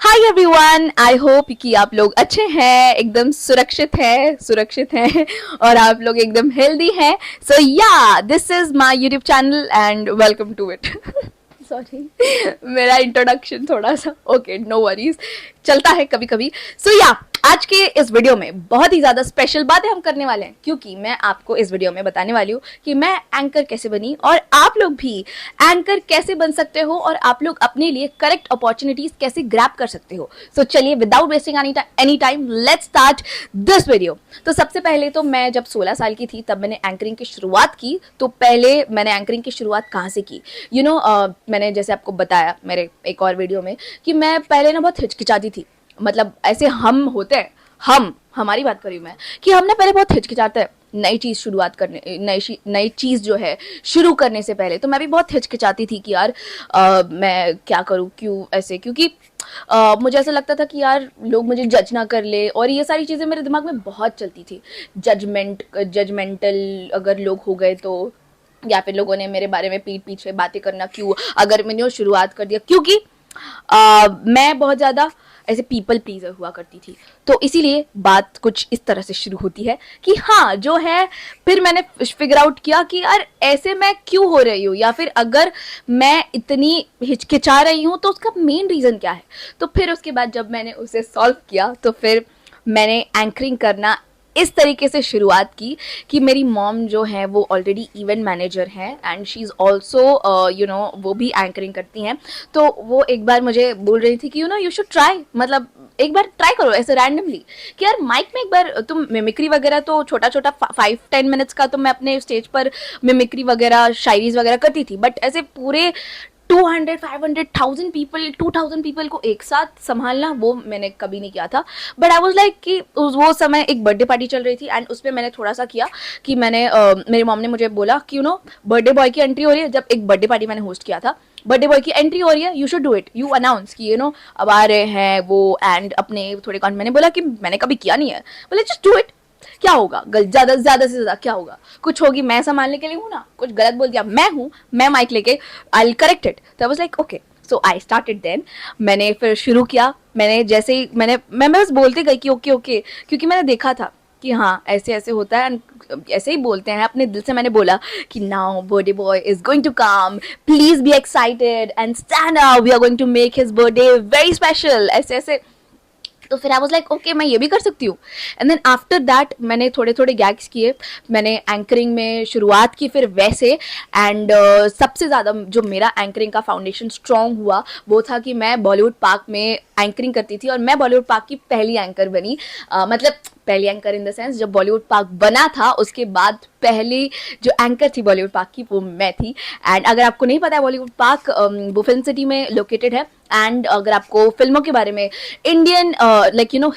Hi everyone, I hope कि आप लोग अच्छे हैं, एकदम सुरक्षित हैं और आप लोग एकदम हेल्दी हैं। सो या this is my YouTube channel and welcome to it. Sorry, मेरा इंट्रोडक्शन थोड़ा सा ओके, नो वरीज, चलता है कभी कभी। सो या आज के इस वीडियो में बहुत ही ज्यादा स्पेशल बातें हम करने वाले हैं, क्योंकि मैं आपको इस वीडियो में बताने वाली हूँ कि मैं एंकर कैसे बनी और आप लोग भी एंकर कैसे बन सकते हो और आप लोग अपने लिए करेक्ट अपॉर्चुनिटीज कैसे ग्रैब कर सकते हो। सो चलिए, without wasting any time, let's start this video. तो सबसे पहले तो मैं जब 16 साल की थी तब मैंने एंकरिंग की शुरुआत की। तो पहले मैंने एंकरिंग की शुरुआत कहाँ से की, मैंने जैसे आपको बताया मेरे एक और वीडियो में कि मैं पहले ना बहुत हिचकिचाती थी। मतलब ऐसे हम होते हैं, हम हमारी बात करी मैं, कि हम ना पहले बहुत हिचकिचाते हैं नई चीज शुरुआत करने, नई चीज जो है शुरू करने से पहले। तो मैं भी बहुत हिचकिचाती थी कि यार मैं क्या करूँ, क्यों ऐसे, क्योंकि मुझे ऐसा लगता था कि यार लोग मुझे जज ना कर ले, और ये सारी चीजें मेरे दिमाग में बहुत चलती थी। जजमेंटल अगर लोग हो गए तो, या फिर लोगों ने मेरे बारे में पीठ पीछे बातें करना क्यों, अगर मैंने वो शुरुआत कर दिया, क्योंकि मैं बहुत ज़्यादा ऐसे पीपल प्लीजर हुआ करती थी। तो इसीलिए बात कुछ इस तरह से शुरू होती है कि हाँ जो है, फिर मैंने फिगर आउट किया कि यार ऐसे मैं क्यों हो रही हूँ, या फिर अगर मैं इतनी हिचकिचा रही हूँ तो उसका मेन रीज़न क्या है। तो फिर उसके बाद जब मैंने उसे सॉल्व किया तो फिर मैंने एंकरिंग करना इस तरीके से शुरुआत की कि मेरी मॉम जो है वो ऑलरेडी इवेंट मैनेजर हैं एंड शी इज़ ऑल्सो वो भी एंकरिंग करती हैं। तो वो एक बार मुझे बोल रही थी कि यू शुड ट्राई, मतलब एक बार ट्राई करो ऐसे रैंडमली, कि यार माइक में एक बार तुम मिमिक्री वगैरह, तो छोटा छोटा 5-10 मिनट्स का तो मैं अपने स्टेज पर मिमिक्री वगैरह शायरीज वगैरह करती थी, बट ऐसे पूरे 200, 500, 1000 पीपल, 2000 पीपल को एक साथ संभालना वो मैंने कभी नहीं किया था। बट आई वॉज लाइक कि वो समय एक बर्थडे पार्टी चल रही थी एंड उसमें मैंने थोड़ा सा किया कि मैंने मेरी मॉम ने मुझे बोला कि बर्थडे बॉय की एंट्री हो रही है। जब एक बर्थडे पार्टी मैंने होस्ट किया था, बर्थडे बॉय की एंट्री हो रही है, you should do it, you announce कि अब आ रहे हैं वो, एंड अपने थोड़े कॉन्ट, मैंने बोला कि मैंने कभी किया नहीं है, बोले जस्ट डू इट, क्या होगा, ज्यादा से ज्यादा क्या होगा, कुछ होगी, मैं संभालने के लिए हूँ ना, कुछ गलत बोल दिया मैं हूँ, मैं माइक लेके आई करेक्ट इट। तो I was like okay, so I started then. मैंने फिर शुरू किया, मैंने जैसे ही मैं बस बोलते गई कि ओके ओके, क्योंकि मैंने देखा था कि हाँ ऐसे ऐसे होता है, ऐसे ही बोलते हैं। अपने दिल से मैंने बोला कि now birthday boy is going to come, please be excited and stand up, we are going to make his birthday very special, ऐसे ऐसे। तो फिर आई वाज लाइक ओके, मैं ये भी कर सकती हूँ। एंड देन आफ्टर दैट मैंने थोड़े थोड़े गैग्स किए, मैंने एंकरिंग में शुरुआत की फिर वैसे। एंड सबसे ज़्यादा जो मेरा एंकरिंग का फाउंडेशन स्ट्रॉन्ग हुआ वो था कि मैं बॉलीवुड पार्क में एंकरिंग करती थी, और मैं बॉलीवुड पार्क की पहली एंकर बनी। मतलब पहली एंकर इन द सेंस, जब बॉलीवुड पार्क बना था उसके बाद पहली जो एंकर थी बॉलीवुड पार्क की वो मैं थी। एंड अगर आपको नहीं पता है, बॉलीवुड पार्क वो फिल्म सिटी में लोकेटेड है। एंड अगर आपको फिल्मों के बारे में, इंडियन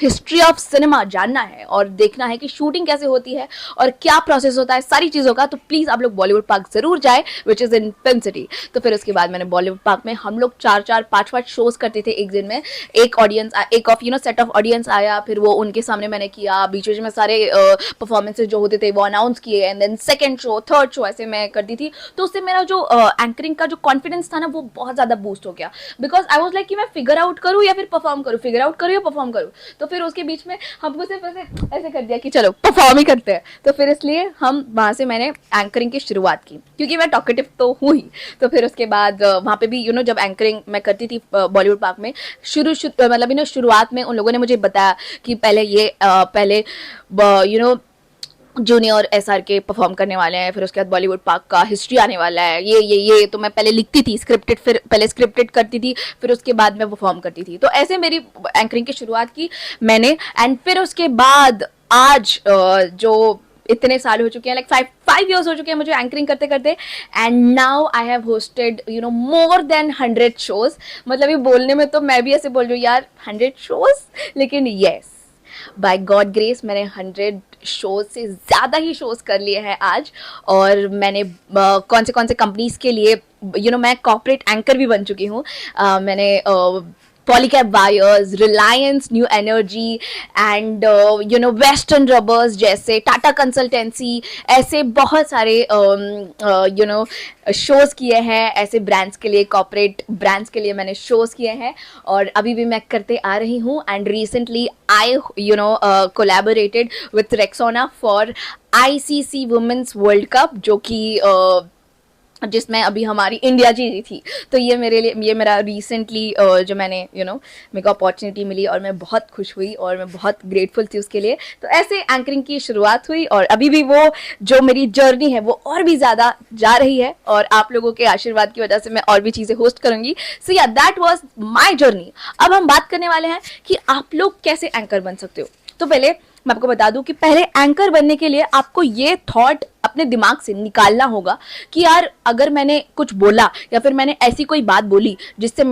हिस्ट्री ऑफ सिनेमा जानना है और देखना है कि शूटिंग कैसे होती है और क्या प्रोसेस होता है सारी चीज़ों का, तो प्लीज़ आप लोग बॉलीवुड पार्क जरूर जाए, which is in film city. तो फिर उसके बाद मैंने बॉलीवुड पार्क में हम लोग 4-4, 5-5 शोज करते थे एक दिन में। एक ऑफ सेट ऑफ ऑडियंस आया, फिर वो उनके सामने मैंने किया, बीच बीच में सारे परफॉर्मेंसेज जो होते थे वो अनाउंस किए, and then second show, third show, ऐसे मैं करती थी। तो उससे मेरा जो एंकरिंग का जो कॉन्फिडेंस था ना वो बहुत ज़्यादा बूस्ट हो गया, बिकॉज आई वाज लाइक कि मैं फिगर आउट करूँ या फिर परफॉर्म करूँ, फिगर आउट करूँ या परफॉर्म करूँ। तो फिर उसके बीच में हमको सिर्फ ऐसे कर दिया कि चलो परफॉर्म ही करते हैं। तो फिर इसलिए हम वहाँ से मैंने एंकरिंग की शुरुआत की, क्योंकि मैं टॉकेटिव तो हूँ ही। तो फिर उसके बाद वहाँ पे भी जब एंकरिंग मैं करती थी बॉलीवुड पार्क में, मतलब शुरुआत में उन लोगों ने मुझे बताया कि पहले जूनियर एसआर के परफॉर्म करने वाले हैं, फिर उसके बाद बॉलीवुड पार्क का हिस्ट्री आने वाला है, ये तो मैं पहले लिखती थी स्क्रिप्टेड, फिर पहले स्क्रिप्टेड करती थी, फिर उसके बाद मैं परफॉर्म करती थी। तो ऐसे मेरी एंकरिंग की शुरुआत की मैंने। एंड फिर उसके बाद आज जो इतने साल हो चुके हैं, लाइक 5 years हो चुके हैं मुझे एंकरिंग करते करते, and now I have hosted more than 100 shows. मतलब ये बोलने में तो मैं भी ऐसे बोल रही हूँ यार 100 शोज, लेकिन यस, बाय गॉड ग्रेस मैंने 100 शोज से ज़्यादा ही शोज कर लिए हैं आज। और मैंने कौन से कंपनीज के लिए मैं कॉर्पोरेट एंकर भी बन चुकी हूँ। मैंने Polycab Wires, Reliance New Energy and Western Rubbers जैसे, टाटा कंसल्टेंसी, ऐसे बहुत सारे शोज़ किए हैं, ऐसे ब्रांड्स के लिए, कॉर्पोरेट ब्रांड्स के लिए मैंने शोज़ किए हैं और अभी भी मैं करते आ रही हूँ. And recently I collaborated with Rexona for ICC women's world cup, जो कि जिसमें अभी हमारी इंडिया जीती थी. तो ये मेरा रिसेंटली जो मैंने मेरे को अपॉर्चुनिटी मिली और मैं बहुत खुश हुई और मैं बहुत ग्रेटफुल थी उसके लिए. तो ऐसे एंकरिंग की शुरुआत हुई और अभी भी वो जो मेरी जर्नी है वो और भी ज़्यादा जा रही है और आप लोगों के आशीर्वाद की वजह से मैं और भी चीज़ें होस्ट करूँगी. सो या दैट वॉज माई जर्नी. अब हम बात करने वाले हैं कि आप लोग कैसे एंकर बन सकते हो. तो पहले मैं आपको बता दूं कि पहले एंकर बनने के लिए आपको ये थॉट अपने दिमाग से निकालना होगा कि यार अगर मैंने कुछ बोला या फिर मैंने ऐसी कोई बात बोली जिससे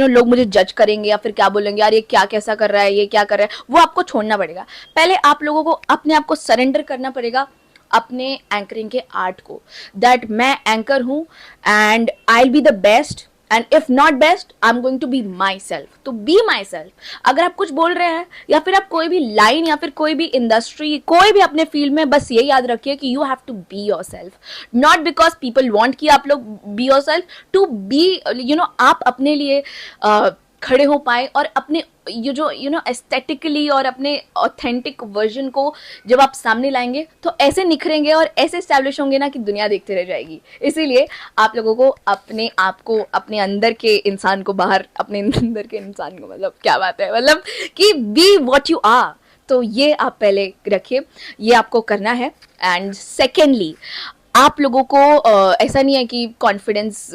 लोग मुझे जज करेंगे या फिर क्या बोलेंगे, यार ये क्या कैसा कर रहा है, ये क्या कर रहा है, वो आपको छोड़ना पड़ेगा. पहले आप लोगों को अपने आप को सरेंडर करना पड़ेगा अपने एंकरिंग के आर्ट को, दैट मैं एंकर हूँ and I will be the best and if not best I am going to be myself. तो बी माई सेल्फ. अगर आप कुछ बोल रहे हैं या फिर आप कोई भी लाइन या फिर कोई भी इंडस्ट्री, कोई भी अपने फील्ड में, बस ये याद रखिए कि you have to be yourself. Not because people want कि आप लोग be yourself, to be आप अपने लिए खड़े हो पाए और अपने ये जो एस्थेटिकली और अपने ऑथेंटिक वर्जन को जब आप सामने लाएंगे तो ऐसे निखरेंगे और ऐसे एस्टैब्लिश होंगे ना कि दुनिया देखते रह जाएगी. इसीलिए आप लोगों को अपने आप को, अपने अंदर के इंसान को बाहर, अपने अंदर के इंसान को, मतलब क्या बात है, मतलब कि बी व्हाट यू आर. तो ये आप पहले रखिए, ये आपको करना है. एंड सेकेंडली आप लोगों को ऐसा नहीं है कि कॉन्फिडेंस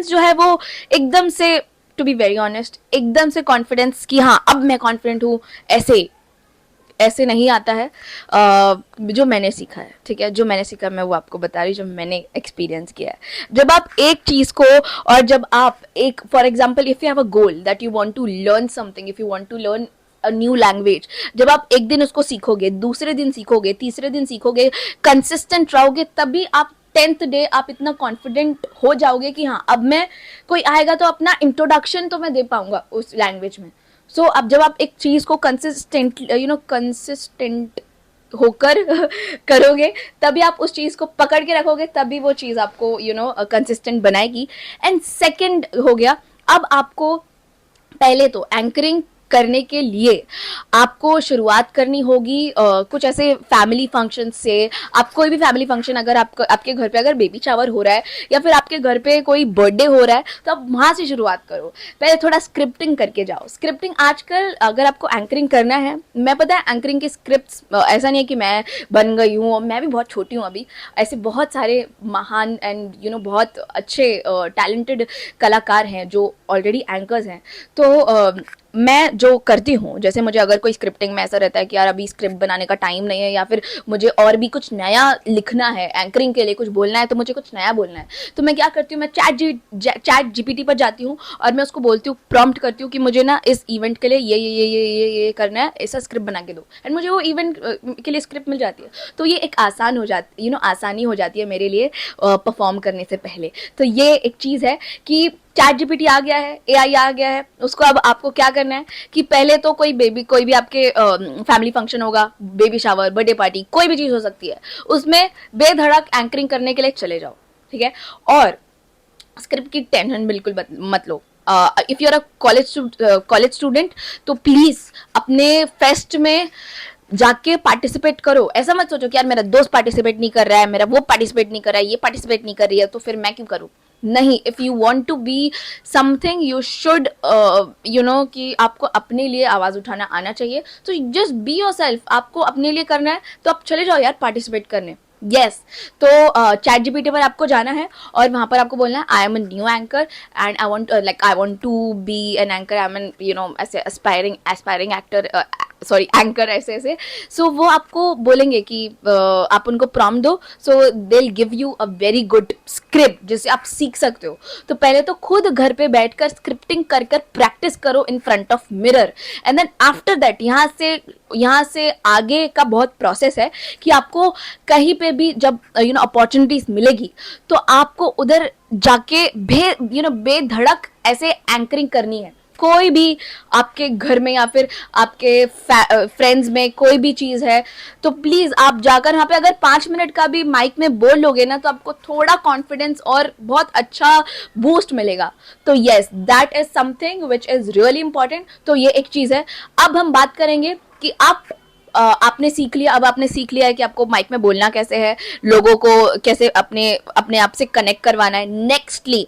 जो है वो एकदम से, टू बी वेरी ऑनेस्ट, एकदम से कॉन्फिडेंस कि हाँ अब मैं कॉन्फिडेंट हूँ, ऐसे नहीं आता है. जो मैंने सीखा है, ठीक है, जो मैंने सीखा मैं वो आपको बता रही, जो मैंने एक्सपीरियंस किया है. जब आप एक चीज़ को, और जब आप एक, for example if you have a goal that you want to learn something, if you want to learn a new language, जब आप एक दिन उसको सीखोगे, दूसरे दिन सीखोगे, तीसरे दिन सीखोगे, कंसिस्टेंट रहोगे, तभी आप 10th डे आप इतना कॉन्फिडेंट हो जाओगे कि हाँ अब मैं, कोई आएगा तो अपना इंट्रोडक्शन तो मैं दे पाऊंगा उस लैंग्वेज में. सो अब जब आप एक चीज़ को कंसिस्टेंट होकर करोगे, तभी आप उस चीज़ को पकड़ के रखोगे, तभी वो चीज़ आपको कंसिस्टेंट बनाएगी. एंड सेकेंड हो गया, अब आपको पहले तो एंकरिंग करने के लिए आपको शुरुआत करनी होगी कुछ ऐसे फैमिली फंक्शन से. आप कोई भी फैमिली फंक्शन, अगर आपके घर पे अगर बेबी शावर हो रहा है या फिर आपके घर पे कोई बर्थडे हो रहा है, तो आप वहाँ से शुरुआत करो. पहले थोड़ा स्क्रिप्टिंग करके जाओ. स्क्रिप्टिंग आजकल अगर आपको एंकरिंग करना है, मैं पता है एंकरिंग की स्क्रिप्ट्स, ऐसा नहीं है कि मैं बन गई हूँ, मैं भी बहुत छोटी हूँ अभी. ऐसे बहुत सारे महान एंड बहुत अच्छे टैलेंटेड कलाकार हैं जो ऑलरेडी एंकर्स हैं. तो मैं जो करती हूँ, जैसे मुझे अगर कोई स्क्रिप्टिंग में ऐसा रहता है कि यार अभी स्क्रिप्ट बनाने का टाइम नहीं है या फिर मुझे और भी कुछ नया लिखना है, एंकरिंग के लिए कुछ बोलना है, तो मुझे कुछ नया बोलना है, तो मैं क्या करती हूँ, मैं चैट जीपीटी पर जाती हूँ और मैं उसको बोलती हूँ, प्रॉम्प्ट करती हूँ कि मुझे ना इस इवेंट के लिए ये करना है, ऐसा स्क्रिप्ट बना के दो. एंड मुझे वो इवेंट के लिए स्क्रिप्ट मिल जाती है. तो ये एक आसानी हो जाती है मेरे लिए परफॉर्म करने से पहले. तो ये एक चीज़ है कि चैट जीपीटी आ गया है, एआई आ गया है, उसको अब आपको क्या करना है कि पहले तो कोई भी आपके फैमिली फंक्शन होगा, बेबी शावर, बर्थडे पार्टी, कोई भी चीज़ हो सकती है, उसमें बेधड़क एंकरिंग करने के लिए चले जाओ, ठीक है. और स्क्रिप्ट की टेंशन बिल्कुल मत लो. If you are a college student, तो प्लीज़ अपने फेस्ट में जाके पार्टिसिपेट करो. ऐसा मत सोचो कि यार मेरा दोस्त पार्टिसिपेट नहीं कर रहा है, मेरा वो पार्टिसिपेट नहीं कर रहा है, ये पार्टिसिपेट नहीं कर रही है, तो फिर मैं क्यों करूँ. नहीं, if you want to be something you should कि आपको अपने लिए आवाज़ उठाना आना चाहिए. तो जस्ट बी योर सेल्फ. आपको अपने लिए करना है तो आप चले जाओ यार पार्टिसिपेट करने. यस. तो चैट जीपीटी पर आपको जाना है और वहाँ पर आपको बोलना है I am a new anchor and I want to be an anchor. I am an ऐसे एस्पायरिंग एक्टर सॉरी एंकर ऐसे ऐसे, सो वो आपको बोलेंगे कि आप उनको प्रॉम्प्ट दो, so they will give you a very good script जिससे आप सीख सकते हो। तो पहले तो खुद घर पे बैठकर स्क्रिप्टिंग कर कर प्रैक्टिस करो in front of mirror, and then after that यहाँ से आगे का बहुत प्रोसेस है कि आपको कहीं पे भी जब अपॉर्चुनिटीज मिलेगी तो आपको उधर जाके बेधड़क ऐसे एंकरिंग करनी है। कोई भी आपके घर में या फिर आपके फ्रेंड्स में कोई भी चीज है तो प्लीज आप जाकर वहां पे अगर 5 मिनट का भी माइक में बोल लोगे ना तो आपको थोड़ा कॉन्फिडेंस और बहुत अच्छा बूस्ट मिलेगा। तो yes, that is something which is really important. तो ये एक चीज है। अब हम बात करेंगे कि आपने सीख लिया, अब आपने सीख लिया है कि आपको माइक में बोलना कैसे है, लोगों को कैसे अपने आप से कनेक्ट करवाना है। नेक्स्टली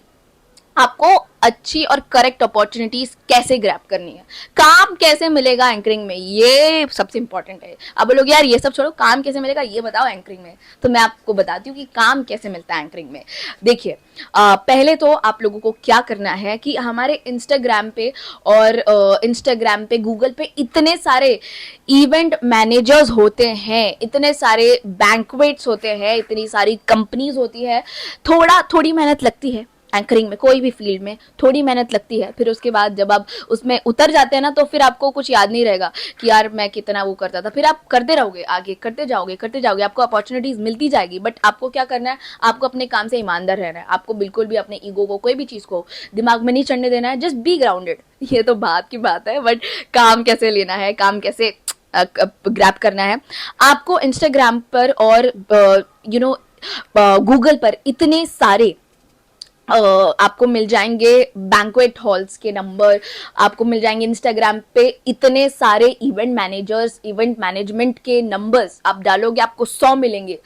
आपको अच्छी और करेक्ट अपॉर्चुनिटीज कैसे ग्रैब करनी है, काम कैसे मिलेगा एंकरिंग में, ये सबसे इंपॉर्टेंट है। अब लोग यार ये सब छोड़ो, काम कैसे मिलेगा ये बताओ एंकरिंग में। तो मैं आपको बताती हूँ कि काम कैसे मिलता है एंकरिंग में। देखिए, पहले तो आप लोगों को क्या करना है कि हमारे इंस्टाग्राम पे और इंस्टाग्राम पे, गूगल पे इतने सारे इवेंट मैनेजर्स होते हैं, इतने सारे बैंक्वेट्स होते हैं, इतनी सारी कंपनीज होती है। थोड़ी मेहनत लगती है एंकरिंग में, कोई भी फील्ड में थोड़ी मेहनत लगती है। फिर उसके बाद जब आप उसमें उतर जाते हैं ना तो फिर आपको कुछ याद नहीं रहेगा कि यार मैं कितना वो करता था। फिर आप करते रहोगे, आगे करते जाओगे, आपको अपॉर्चुनिटीज मिलती जाएगी। बट आपको क्या करना है, आपको अपने काम से ईमानदार रहना है। आपको बिल्कुल भी अपने ईगो को, कोई भी चीज को दिमाग में नहीं चढ़ने देना है। Just be grounded. ये तो बात की बात है, बट काम कैसे लेना है, काम कैसे ग्रैब करना है, आपको इंस्टाग्राम पर और गूगल पर इतने सारे आपको मिल जाएंगे बैंक्वेट हॉल्स के नंबर, आपको मिल जाएंगे इंस्टाग्राम पे इतने सारे इवेंट मैनेजर्स, इवेंट मैनेजमेंट के नंबर्स आप डालोगे आपको 100 मिलेंगे।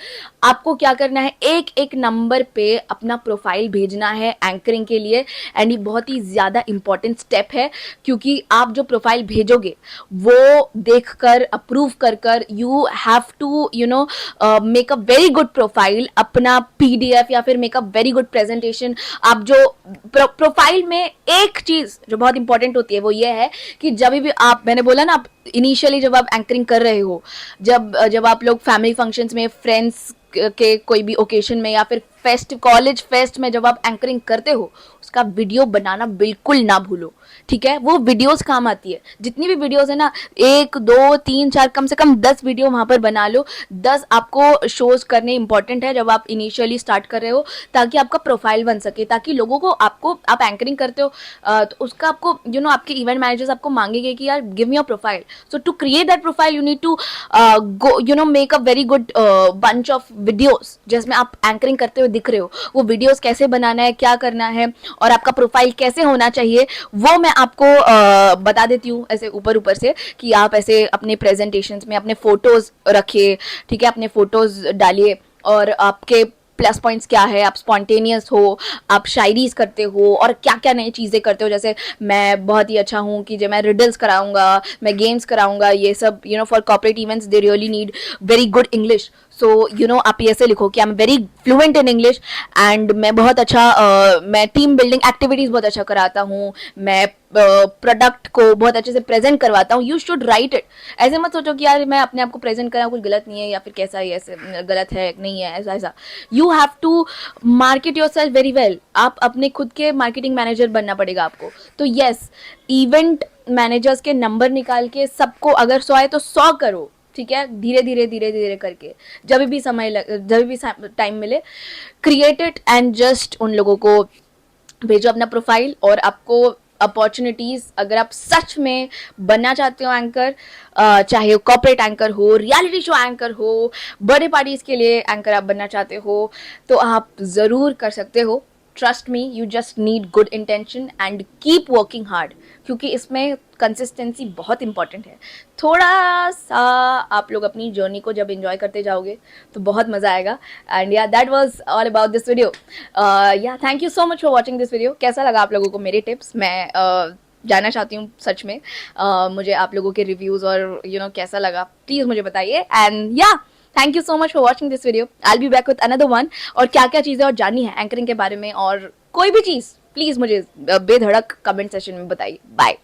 आपको क्या करना है, एक एक नंबर पे अपना प्रोफाइल भेजना है एंकरिंग के लिए। एंड ये बहुत ही ज़्यादा इंपॉर्टेंट स्टेप है, क्योंकि आप जो प्रोफाइल भेजोगे वो देखकर अप्रूव कर you have to make a very good profile, अपना PDF या फिर make a very good presentation. आप जो प्रोफाइल में एक चीज जो बहुत इंपॉर्टेंट होती है वो ये है कि जब भी आप, मैंने बोला ना, आप इनिशियली जब आप एंकरिंग कर रहे हो, जब आप लोग फैमिली फंक्शंस में, फ्रेंड्स के कोई भी ओकेशन में या फिर फेस्ट, कॉलेज फेस्ट में जब आप एंकरिंग करते हो, उसका वीडियो बनाना बिल्कुल ना भूलो। ठीक है, वो वीडियोस काम आती है। जितनी भी वीडियोस है ना, 1 2 3 4 कम से कम 10 वीडियो वहां पर बना लो। 10 आपको शोज करने इंपॉर्टेंट है जब आप इनिशियली स्टार्ट कर रहे हो, ताकि आपका प्रोफाइल बन सके, ताकि लोगों को, आप एंकरिंग करते हो तो उसका आपको आपके इवेंट मैनेजर्स आपको मांगेंगे कि यार give me your profile. So to create that profile you need to go make a very good bunch of videos जिसमें आप एंकरिंग करते हुए दिख रहे हो। वो वीडियोस कैसे बनाना है, क्या करना है और आपका प्रोफाइल कैसे होना चाहिए, वो मैं आपको बता देती हूँ ऐसे ऊपर से, कि आप ऐसे अपने प्रेजेंटेशंस में अपने फोटोज रखिए। ठीक है, अपने फोटोज डालिए और आपके प्लस पॉइंट्स क्या है, आप स्पॉन्टेनियस हो, आप शायरीज करते हो और क्या क्या नई चीज़ें करते हो। जैसे मैं बहुत ही अच्छा हूँ कि जो मैं रिडल्स कराऊंगा, मैं गेम्स कराऊंगा, ये सब for corporate events they really need very good English. So आप ये ऐसे लिखो कि I am very fluent in English and मैं बहुत अच्छा मैं टीम बिल्डिंग एक्टिविटीज़ बहुत अच्छा कराता हूँ, मैं प्रोडक्ट को बहुत अच्छे से प्रेजेंट करवाता हूँ। You should write it. ऐसे मत सोचो कि यार मैं अपने आप को प्रेजेंट करा कुछ गलत नहीं है या फिर कैसा है, ऐसे गलत है नहीं है, ऐसा। You have to market yourself very well. आप अपने खुद के मार्केटिंग मैनेजर बनना पड़ेगा आपको। तो यस, इवेंट मैनेजर्स के नंबर निकाल के सबको, अगर 100 है तो 100 करो। ठीक है, धीरे धीरे करके, जब भी टाइम मिले, क्रिएट इट एंड जस्ट उन लोगों को भेजो अपना प्रोफाइल। और आपको अपॉर्चुनिटीज़, अगर आप सच में बनना चाहते हो एंकर, चाहे कॉर्पोरेट एंकर हो, रियलिटी शो एंकर हो, बर्थडे पार्टीज के लिए एंकर आप बनना चाहते हो, तो आप ज़रूर कर सकते हो। Trust me, you just need good intention and keep working hard, क्योंकि इसमें कंसिस्टेंसी बहुत इंपॉर्टेंट है। थोड़ा सा आप लोग अपनी जर्नी को जब एंजॉय करते जाओगे तो बहुत मज़ा आएगा। And yeah that was all about this video. Yeah thank you so much for watching this video. कैसा लगा आप लोगों को मेरे टिप्स? मैं जानना चाहती हूँ सच में, मुझे आप लोगों के रिव्यूज़ और कैसा लगा प्लीज़ मुझे बताइए। एंड या thank you so much for watching this video. I will be back with another one. और क्या क्या चीज़ें और जाननी है एंकरिंग के बारे में और कोई भी चीज़, प्लीज़ मुझे बेधड़क कमेंट सेशन में बताइए। बाय।